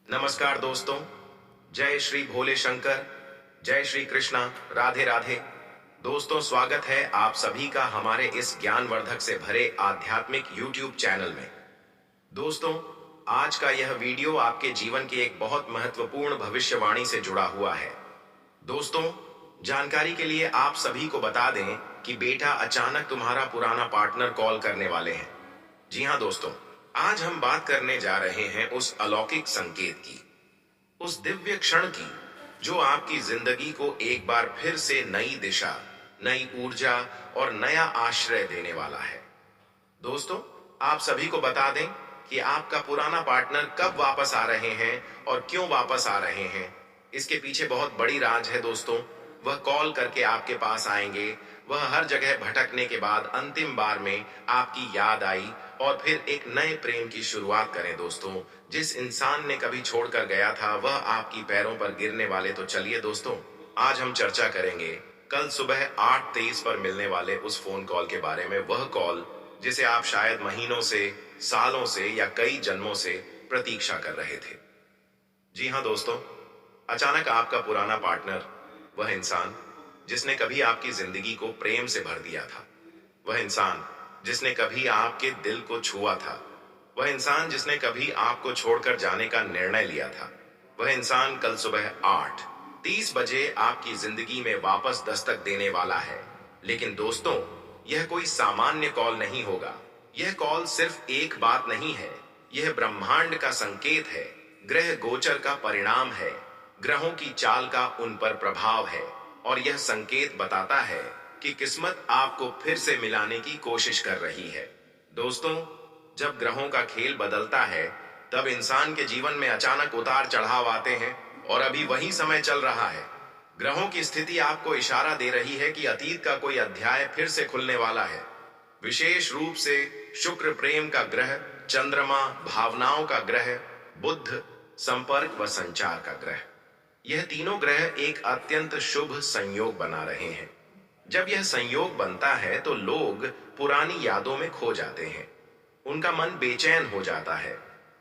नमस्कार दोस्तों। जय श्री भोले शंकर। जय श्री कृष्णा। राधे राधे। दोस्तों, स्वागत है आप सभी का हमारे इस ज्ञानवर्धक से भरे आध्यात्मिक YouTube चैनल में। दोस्तों, आज का यह वीडियो आपके जीवन की एक बहुत महत्वपूर्ण भविष्यवाणी से जुड़ा हुआ है। दोस्तों, जानकारी के लिए आप सभी को बता दें कि बेटा अचानक तुम्हारा पुराना पार्टनर कॉल करने वाले हैं। जी हाँ दोस्तों, आज हम बात करने जा रहे हैं उस अलौकिक संकेत की, उस दिव्य क्षण की जो आपकी जिंदगी को एक बार फिर से नई दिशा, नई ऊर्जा और नया आश्रय देने वाला है। दोस्तों, आप सभी को बता दें कि आपका पुराना पार्टनर कब वापस आ रहे हैं और क्यों वापस आ रहे हैं। इसके पीछे बहुत बड़ी राज है दोस्तों। वह कॉल करके आपके पास आएंगे। वह हर जगह भटकने के बाद अंतिम बार में आपकी याद आई और फिर एक नए प्रेम की शुरुआत करें। दोस्तों, जिस इंसान ने कभी छोड़कर गया था वह आपकी पैरों पर गिरने वाले। तो चलिए दोस्तों, आज हम चर्चा करेंगे कल सुबह 8:23 पर मिलने वाले उस फोन कॉल के बारे में। वह कॉल जिसे आप शायद महीनों से, सालों से या कई जन्मों से प्रतीक्षा कर रहे थे। जी हाँ दोस्तों, अचानक आपका पुराना पार्टनर, वह इंसान जिसने कभी आपकी जिंदगी को प्रेम से भर दिया था, वह इंसान जिसने कभी आपके दिल को छुआ था, वह इंसान जिसने कभी आपको छोड़कर जाने का निर्णय लिया था, वह इंसान कल सुबह 8:30 बजे आपकी जिंदगी में वापस दस्तक देने वाला है। लेकिन दोस्तों, यह कोई सामान्य कॉल नहीं होगा। यह कॉल सिर्फ एक बात नहीं है, यह ब्रह्मांड का संकेत है, ग्रह गोचर का परिणाम है, ग्रहों की चाल का उन पर प्रभाव है। और यह संकेत बताता है कि किस्मत आपको फिर से मिलाने की कोशिश कर रही है। दोस्तों, जब ग्रहों का खेल बदलता है तब इंसान के जीवन में अचानक उतार चढ़ाव आते हैं और अभी वही समय चल रहा है। ग्रहों की स्थिति आपको इशारा दे रही है कि अतीत का कोई अध्याय फिर से खुलने वाला है। विशेष रूप से शुक्र प्रेम का ग्रह, चंद्रमा भावनाओं का ग्रह, बुध संपर्क व संचार का ग्रह, यह तीनों ग्रह एक अत्यंत शुभ संयोग बना रहे हैं। जब यह संयोग बनता है तो लोग पुरानी यादों में खो जाते हैं। उनका मन बेचैन हो जाता है,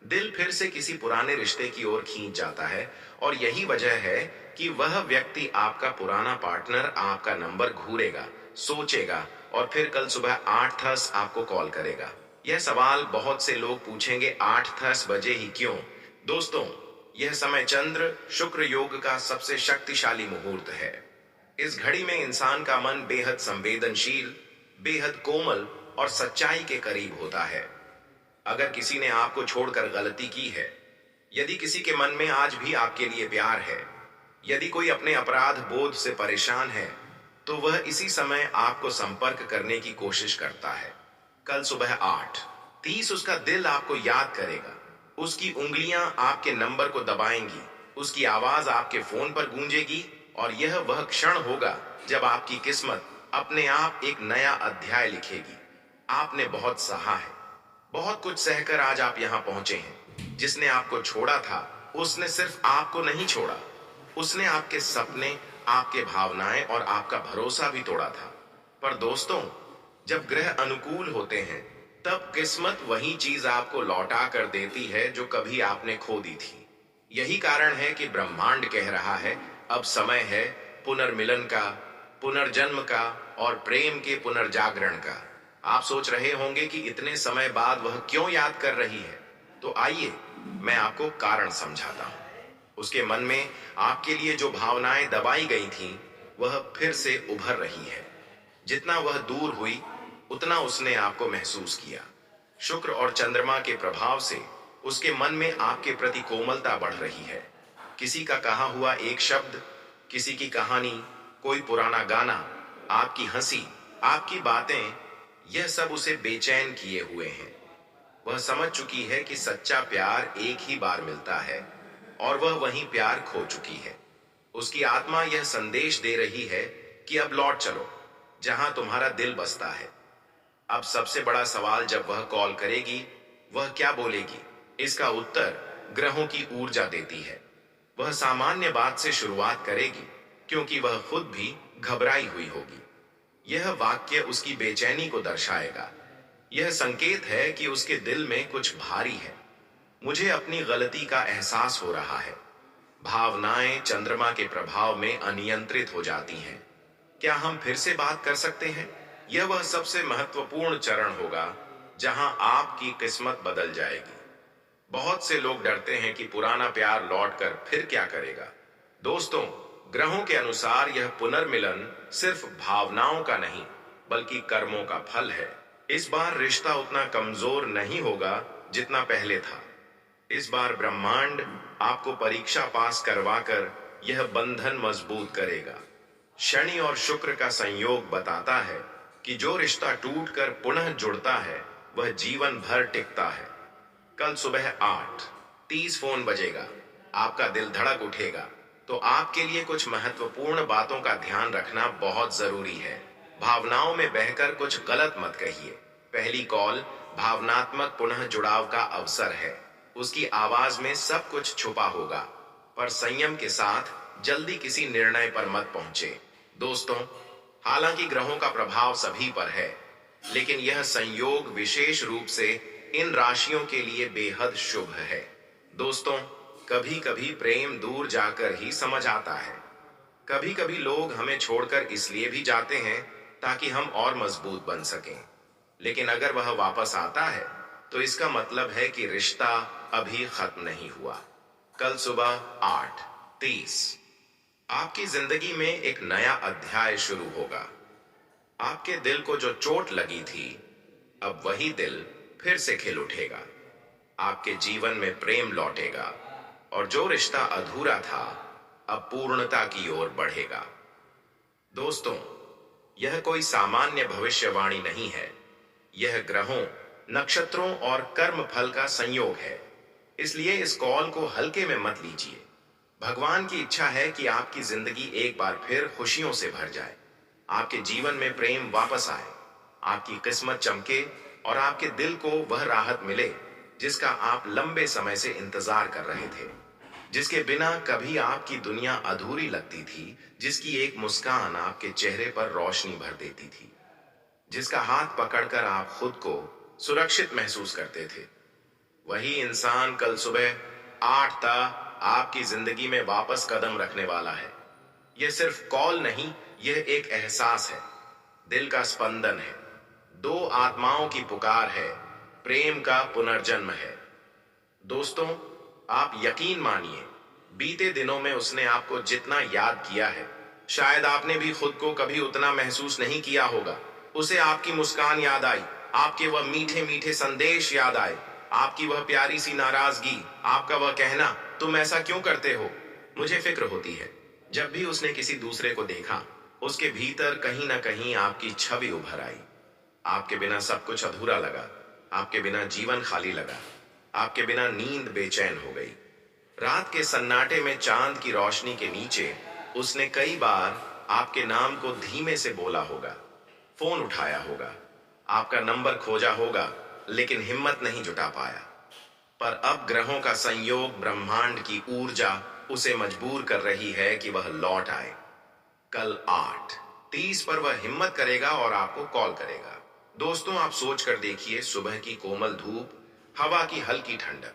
दिल फिर से किसी पुराने रिश्ते की ओर खींच जाता है। और यही वजह है कि वह व्यक्ति, आपका पुराना पार्टनर, आपका नंबर घूरेगा, सोचेगा और फिर कल सुबह 8:10 आपको कॉल करेगा। यह सवाल बहुत से लोग पूछेंगे, 8:10 बजे ही क्यों? दोस्तों, यह समय चंद्र शुक्र योग का सबसे शक्तिशाली मुहूर्त है। इस घड़ी में इंसान का मन बेहद संवेदनशील, बेहद कोमल और सच्चाई के करीब होता है। अगर किसी ने आपको छोड़कर गलती की है, यदि किसी के मन में आज भी आपके लिए प्यार है, यदि कोई अपने अपराध बोध से परेशान है, तो वह इसी समय आपको संपर्क करने की कोशिश करता है। कल सुबह 8:30 उसका दिल आपको याद करेगा, उसकी उंगलियां आपके नंबर को दबाएंगी, उसकी आवाज आपके फोन पर गूंजेगी और यह वह क्षण होगा जब आपकी किस्मत अपने आप एक नया अध्याय लिखेगी। आपने बहुत सहा है, बहुत कुछ सहकर आज आप यहां पहुंचे हैं। जिसने आपको छोड़ा था उसने सिर्फ आपको नहीं छोड़ा, उसने आपके सपने, आपके भावनाएं और आपका भरोसा भी तोड़ा था। पर दोस्तों, जब ग्रह अनुकूल होते हैं तब किस्मत वही चीज आपको लौटा कर देती है जो कभी आपने खो दी थी। यही कारण है कि ब्रह्मांड कह रहा है, अब समय है पुनर्मिलन का, पुनर्जन्म का और प्रेम के पुनर्जागरण का। आप सोच रहे होंगे कि इतने समय बाद वह क्यों याद कर रही है? तो आइए मैं आपको कारण समझाता हूं। उसके मन में आपके लिए जो भावनाएं दबाई गई थीं, वह फिर से उभर रही है। जितना वह दूर हुई उतना उसने आपको महसूस किया। शुक्र और चंद्रमा के प्रभाव से उसके मन में आपके प्रति कोमलता बढ़ रही है। किसी का कहा हुआ एक शब्द, किसी की कहानी, कोई पुराना गाना, आपकी हंसी, आपकी बातें, यह सब उसे बेचैन किए हुए हैं। वह समझ चुकी है कि सच्चा प्यार एक ही बार मिलता है और वह वही प्यार खो चुकी है। उसकी आत्मा यह संदेश दे रही है कि अब लौट चलो जहां तुम्हारा दिल बसता है। अब सबसे बड़ा सवाल, जब वह कॉल करेगी वह क्या बोलेगी? इसका उत्तर ग्रहों की ऊर्जा देती है। वह सामान्य बात से शुरुआत करेगी क्योंकि वह खुद भी घबराई हुई होगी। यह वाक्य उसकी बेचैनी को दर्शाएगा। यह संकेत है कि उसके दिल में कुछ भारी है। मुझे अपनी गलती का एहसास हो रहा है। भावनाएं चंद्रमा के प्रभाव में अनियंत्रित हो जाती हैं। क्या हम फिर से बात कर सकते हैं? यह वह सबसे महत्वपूर्ण चरण होगा जहां आपकी किस्मत बदल जाएगी। बहुत से लोग डरते हैं कि पुराना प्यार लौटकर फिर क्या करेगा। दोस्तों, ग्रहों के अनुसार यह पुनर्मिलन सिर्फ भावनाओं का नहीं, बल्कि कर्मों का फल है। इस बार रिश्ता उतना कमजोर नहीं होगा जितना पहले था। इस बार ब्रह्मांड आपको परीक्षा पास करवाकर यह बंधन मजबूत करेगा। शनि और शुक्र का संयोग बताता है कि जो रिश्ता टूटकर पुनः जुड़ता है वह जीवन भर टिकता है। कल सुबह 8:30 फोन बजेगा, आपका दिल धड़क उठेगा, तो आपके लिए कुछ महत्वपूर्ण बातों का ध्यान रखना बहुत जरूरी है। भावनाओं में बहकर कुछ गलत मत कहिए। पहली कॉल भावनात्मक पुनः जुड़ाव का अवसर है। उसकी आवाज में सब कुछ छुपा होगा, पर संयम के साथ जल्दी किसी निर्णय पर मत पहुंचे। दोस्तों, हालांकि ग्रहों का प्रभाव सभी पर है, लेकिन यह संयोग विशेष रूप से इन राशियों के लिए बेहद शुभ है। दोस्तों, कभी कभी प्रेम दूर जाकर ही समझ आता है। कभी कभी लोग हमें छोड़कर इसलिए भी जाते हैं ताकि हम और मजबूत बन सकें। लेकिन अगर वह वापस आता है तो इसका मतलब है कि रिश्ता अभी खत्म नहीं हुआ। कल सुबह 8:30 आपकी जिंदगी में एक नया अध्याय शुरू होगा। आपके दिल को जो चोट लगी थी, अब वही दिल फिर से खिल उठेगा। आपके जीवन में प्रेम लौटेगा और जो रिश्ता अधूरा था अब पूर्णता की ओर बढ़ेगा। दोस्तों, यह कोई सामान्य भविष्यवाणी नहीं है। यह ग्रहों, नक्षत्रों और कर्म फल का संयोग है। इसलिए इस कॉल को हल्के में मत लीजिए। भगवान की इच्छा है कि आपकी जिंदगी एक बार फिर खुशियों से भर जाए, आपके जीवन में प्रेम वापस आए, आपकी किस्मत चमके और आपके दिल को वह राहत मिले जिसका आप लंबे समय से इंतजार कर रहे थे, जिसके बिना कभी आपकी दुनिया अधूरी लगती थी, जिसकी एक मुस्कान आपके चेहरे पर रोशनी भर देती थी, जिसका हाथ पकड़कर आप खुद को सुरक्षित महसूस करते थे। वही इंसान कल सुबह 8 तक आपकी जिंदगी में वापस कदम रखने वाला है। यह सिर्फ कॉल नहीं, यह एक एहसास है, दिल का स्पंदन है, दो आत्माओं की पुकार है, प्रेम का पुनर्जन्म है। दोस्तों, आप यकीन मानिए, बीते दिनों में उसने आपको जितना याद किया है, शायद आपने भी खुद को कभी उतना महसूस नहीं किया होगा। उसे आपकी मुस्कान याद आई, आपके वह मीठे मीठे संदेश याद आए, आपकी वह प्यारी सी नाराजगी, आपका वह कहना, तुम ऐसा क्यों करते हो। मुझे फिक्र होती है, जब भी उसने किसी दूसरे को देखा, उसके भीतर कहीं ना कहीं आपकी छवि उभर आई। आपके बिना सब कुछ अधूरा लगा, आपके बिना जीवन खाली लगा, आपके बिना नींद बेचैन हो गई। रात के सन्नाटे में चांद की रोशनी के नीचे उसने कई बार आपके नाम को धीमे से बोला होगा, फोन उठाया होगा, आपका नंबर खोजा होगा, लेकिन हिम्मत नहीं जुटा पाया। पर अब ग्रहों का संयोग, ब्रह्मांड की ऊर्जा उसे मजबूर कर रही है कि वह लौट आए। कल 8:30 पर वह हिम्मत करेगा और आपको कॉल करेगा। दोस्तों, आप सोच कर देखिए, सुबह की कोमल धूप, हवा की हल्की ठंडक,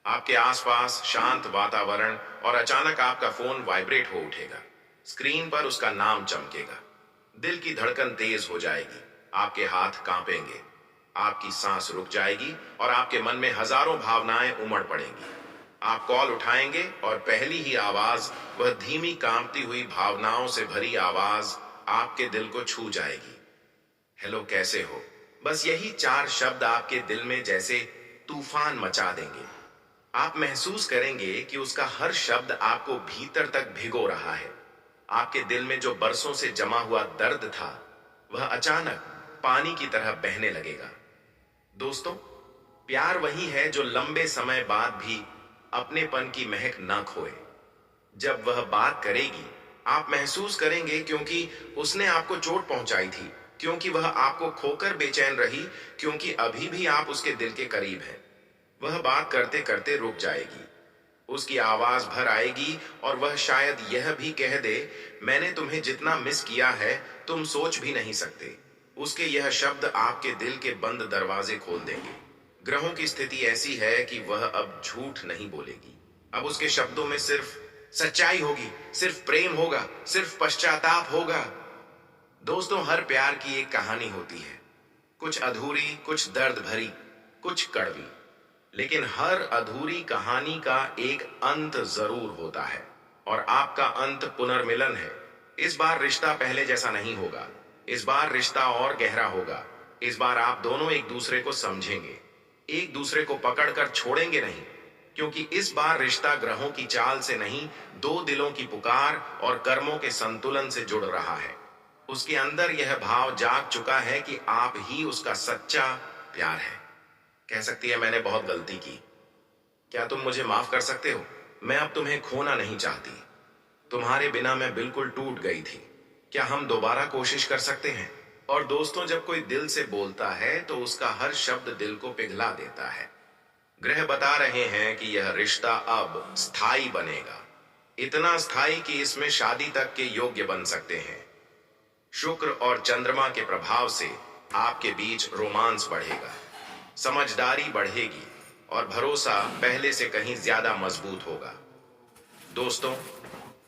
आपके आसपास शांत वातावरण और अचानक आपका फोन वाइब्रेट हो उठेगा। स्क्रीन पर उसका नाम चमकेगा, दिल की धड़कन तेज हो जाएगी, आपके हाथ कांपेंगे, आपकी सांस रुक जाएगी और आपके मन में हजारों भावनाएं उमड़ पड़ेंगी। आप कॉल उठाएंगे और पहली ही आवाज, वह धीमी कांपती हुई भावनाओं से भरी आवाज, आपके दिल को छू जाएगी। हेलो, कैसे हो? बस यही 4 शब्द आपके दिल में जैसे तूफान मचा देंगे। आप महसूस करेंगे कि उसका हर शब्द आपको भीतर तक भिगो रहा है। आपके दिल में जो बरसों से जमा हुआ दर्द था, वह अचानक पानी की तरह बहने लगेगा। दोस्तों, प्यार वही है जो लंबे समय बाद भी अपनेपन की महक न खोए। जब वह बात करेगी, आप महसूस करेंगे क्योंकि उसने आपको चोट पहुंचाई थी, क्योंकि वह आपको खोकर बेचैन रही, क्योंकि अभी भी आप उसके दिल के करीब हैं। वह बात करते करते रुक जाएगी, उसकी आवाज भर आएगी और वह शायद यह भी कह दे, मैंने तुम्हें जितना मिस किया है तुम सोच भी नहीं सकते। उसके यह शब्द आपके दिल के बंद दरवाजे खोल देंगे। ग्रहों की स्थिति ऐसी है कि वह अब झूठ नहीं बोलेगी। अब उसके शब्दों में सिर्फ सच्चाई होगी, सिर्फ प्रेम होगा, सिर्फ पश्चाताप होगा। दोस्तों, हर प्यार की एक कहानी होती है, कुछ अधूरी, कुछ दर्द भरी, कुछ कड़वी। लेकिन हर अधूरी कहानी का एक अंत जरूर होता है, और आपका अंत पुनर्मिलन है। इस बार रिश्ता पहले जैसा नहीं होगा। इस बार रिश्ता और गहरा होगा। इस बार आप दोनों एक दूसरे को समझेंगे, एक दूसरे को पकड़कर छोड़ेंगे नहीं, क्योंकि इस बार रिश्ता ग्रहों की चाल से नहीं, दो दिलों की पुकार और कर्मों के संतुलन से जुड़ रहा है। उसके अंदर यह भाव जाग चुका है कि आप ही उसका सच्चा प्यार है। कह सकती है, मैंने बहुत गलती की, क्या तुम मुझे माफ कर सकते हो? मैं अब तुम्हें खोना नहीं चाहती। तुम्हारे बिना मैं बिल्कुल टूट गई थी। क्या हम दोबारा कोशिश कर सकते हैं? और दोस्तों, जब कोई दिल से बोलता है तो उसका हर शब्द दिल को पिघला देता है। ग्रह बता रहे हैं कि यह रिश्ता अब स्थायी बनेगा, इतना स्थायी कि इसमें शादी तक के योग्य बन सकते हैं। शुक्र और चंद्रमा के प्रभाव से आपके बीच रोमांस बढ़ेगा, समझदारी बढ़ेगी और भरोसा पहले से कहीं ज्यादा मजबूत होगा। दोस्तों,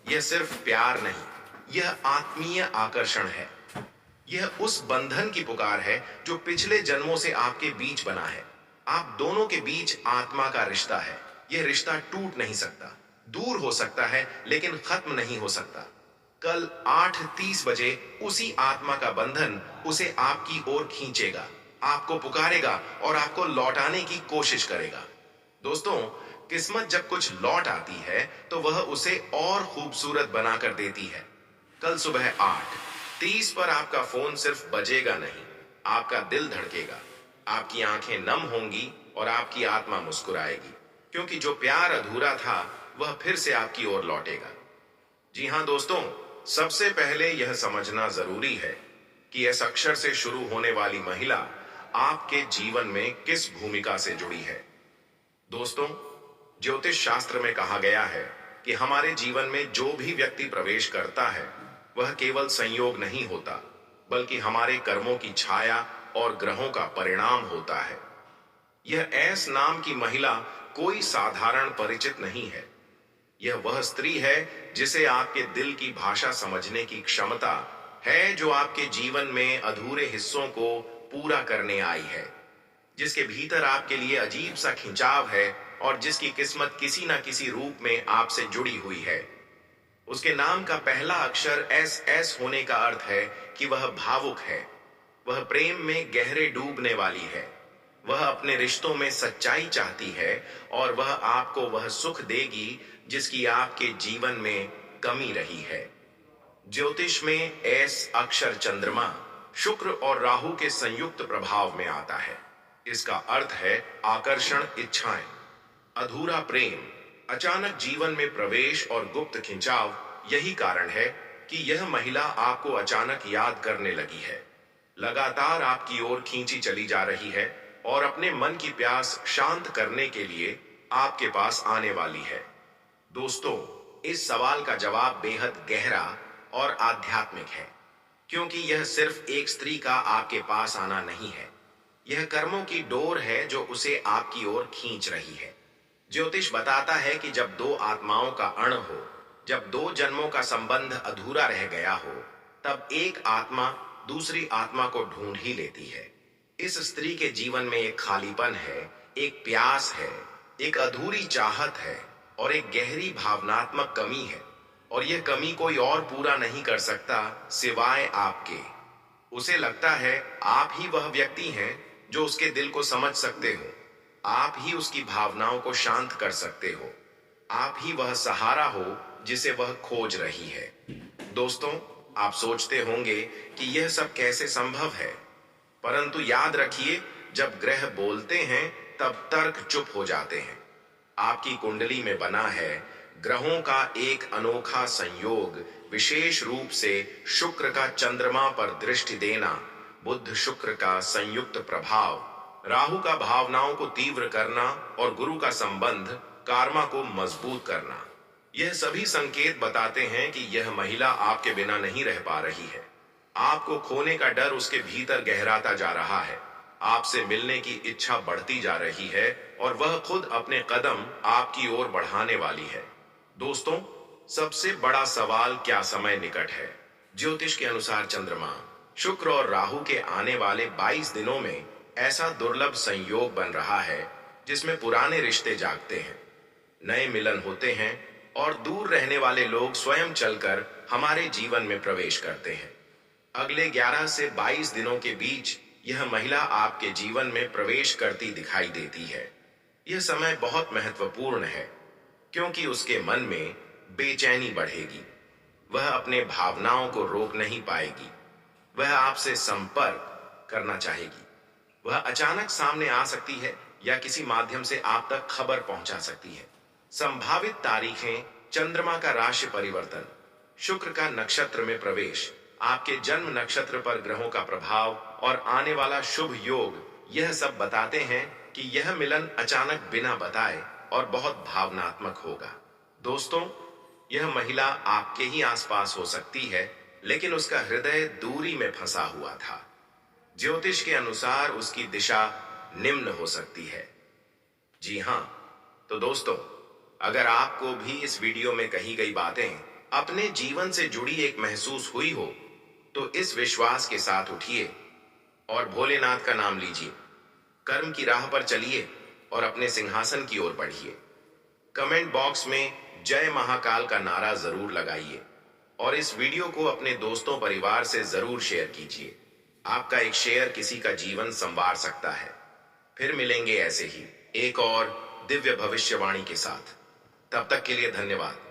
यह सिर्फ प्यार नहीं, यह आत्मीय आकर्षण है। यह उस बंधन की पुकार है जो पिछले जन्मों से आपके बीच बना है। आप दोनों के बीच आत्मा का रिश्ता है। यह रिश्ता टूट नहीं सकता, दूर हो सकता है लेकिन खत्म नहीं हो सकता। कल 8:30 बजे उसी आत्मा का बंधन उसे आपकी ओर खींचेगा, आपको पुकारेगा और आपको लौटाने की कोशिश करेगा। दोस्तों, किस्मत जब कुछ लौट आती है तो वह उसे और खूबसूरत बनाकर देती है। कल सुबह 8:30 पर आपका फोन सिर्फ बजेगा नहीं, आपका दिल धड़केगा, आपकी आंखें नम होंगी और आपकी आत्मा मुस्कुराएगी, क्योंकि जो प्यार अधूरा था वह फिर से आपकी ओर लौटेगा। जी हां दोस्तों, सबसे पहले यह समझना जरूरी है कि इस अक्षर से शुरू होने वाली महिला आपके जीवन में किस भूमिका से जुड़ी है। दोस्तों, ज्योतिष शास्त्र में कहा गया है कि हमारे जीवन में जो भी व्यक्ति प्रवेश करता है वह केवल संयोग नहीं होता, बल्कि हमारे कर्मों की छाया और ग्रहों का परिणाम होता है। यह एस नाम की महिला कोई साधारण परिचित नहीं है। यह वह स्त्री है जिसे आपके दिल की भाषा समझने की क्षमता है, जो आपके जीवन में अधूरे हिस्सों को पूरा करने आई है, जिसके भीतर आपके लिए अजीब सा खिंचाव है और जिसकी किस्मत किसी न किसी रूप में आपसे जुड़ी हुई है। उसके नाम का पहला अक्षर एस होने का अर्थ है कि वह भावुक है, वह प्रेम में गहरे डूबने वाली है, वह अपने रिश्तों में सच्चाई चाहती है और वह आपको वह सुख देगी जिसकी आपके जीवन में कमी रही है। ज्योतिष में एस अक्षर चंद्रमा, शुक्र और राहु के संयुक्त प्रभाव में आता है। इसका अर्थ है आकर्षण, इच्छाएं, अधूरा प्रेम, अचानक जीवन में प्रवेश और गुप्त खिंचाव। यही कारण है कि यह महिला आपको अचानक याद करने लगी है, लगातार आपकी ओर खींची चली जा रही है और अपने मन की प्यास शांत करने के लिए आपके पास आने वाली है। दोस्तों, इस सवाल का जवाब बेहद गहरा और आध्यात्मिक है, क्योंकि यह सिर्फ एक स्त्री का आपके पास आना नहीं है, यह कर्मों की डोर है जो उसे आपकी ओर खींच रही है। ज्योतिष बताता है कि जब दो आत्माओं का अण हो, जब दो जन्मों का संबंध अधूरा रह गया हो, तब एक आत्मा दूसरी आत्मा को ढूंढ ही लेती है। इस स्त्री के जीवन में एक खालीपन है, एक प्यास है, एक अधूरी चाहत है और एक गहरी भावनात्मक कमी है, और यह कमी कोई और पूरा नहीं कर सकता सिवाय आपके। उसे लगता है आप ही वह व्यक्ति हैं जो उसके दिल को समझ सकते हो, आप ही उसकी भावनाओं को शांत कर सकते हो, आप ही वह सहारा हो जिसे वह खोज रही है। दोस्तों, आप सोचते होंगे कि यह सब कैसे संभव है, परंतु याद रखिए, जब ग्रह बोलते हैं तब तर्क चुप हो जाते हैं। आपकी कुंडली में बना है ग्रहों का एक अनोखा संयोग, विशेष रूप से शुक्र का चंद्रमा पर दृष्टि देना, बुध शुक्र का संयुक्त प्रभाव, राहु का भावनाओं को तीव्र करना और गुरु का संबंध कार्मा को मजबूत करना। यह सभी संकेत बताते हैं कि यह महिला आपके बिना नहीं रह पा रही है। आपको खोने का डर उसके भीतर गहराता जा रहा है। आपसे मिलने की इच्छा बढ़ती जा रही है और वह खुद अपने कदम आपकी ओर बढ़ाने वाली है। दोस्तों, सबसे बड़ा सवाल क्या समय निकट है? ज्योतिष के अनुसार चंद्रमा, शुक्र और राहु के आने वाले 22 दिनों में ऐसा दुर्लभ संयोग बन रहा है जिसमें पुराने रिश्ते जागते हैं, नए मिलन होते हैं और दूर रहने वाले लोग स्वयं चलकर हमारे जीवन में प्रवेश करते हैं। अगले 11 से 22 दिनों के बीच यह महिला आपके जीवन में प्रवेश करती दिखाई देती है। यह समय बहुत महत्वपूर्ण है क्योंकि उसके मन में बेचैनी बढ़ेगी। वह अपने भावनाओं को रोक नहीं पाएगी। वह आपसे संपर्क करना चाहेगी। वह अचानक सामने आ सकती है या किसी माध्यम से आप तक खबर पहुंचा सकती है। संभावित तारीखें: चंद्रमा का राशि परिवर्तन, शुक्र का नक्षत्र में प्रवेश, आपके जन्म नक्षत्र पर ग्रहों का प्रभाव और आने वाला शुभ योग, यह सब बताते हैं कि यह मिलन अचानक बिना बताए और बहुत भावनात्मक होगा। दोस्तों, यह महिला आपके ही आसपास हो सकती है, लेकिन उसका हृदय दूरी में फंसा हुआ था। ज्योतिष के अनुसार उसकी दिशा निम्न हो सकती है। जी हां, तो दोस्तों, अगर आपको भी इस वीडियो में कही गई बातें अपने जीवन से जुड़ी एक महसूस हुई हो, तो इस विश्वास के साथ उठिए और भोलेनाथ का नाम लीजिए, कर्म की राह पर चलिए और अपने सिंहासन की ओर बढ़िए। कमेंट बॉक्स में जय महाकाल का नारा जरूर लगाइए और इस वीडियो को अपने दोस्तों परिवार से जरूर शेयर कीजिए। आपका एक शेयर किसी का जीवन संवार सकता है। फिर मिलेंगे ऐसे ही एक और दिव्य भविष्यवाणी के साथ। तब तक के लिए धन्यवाद।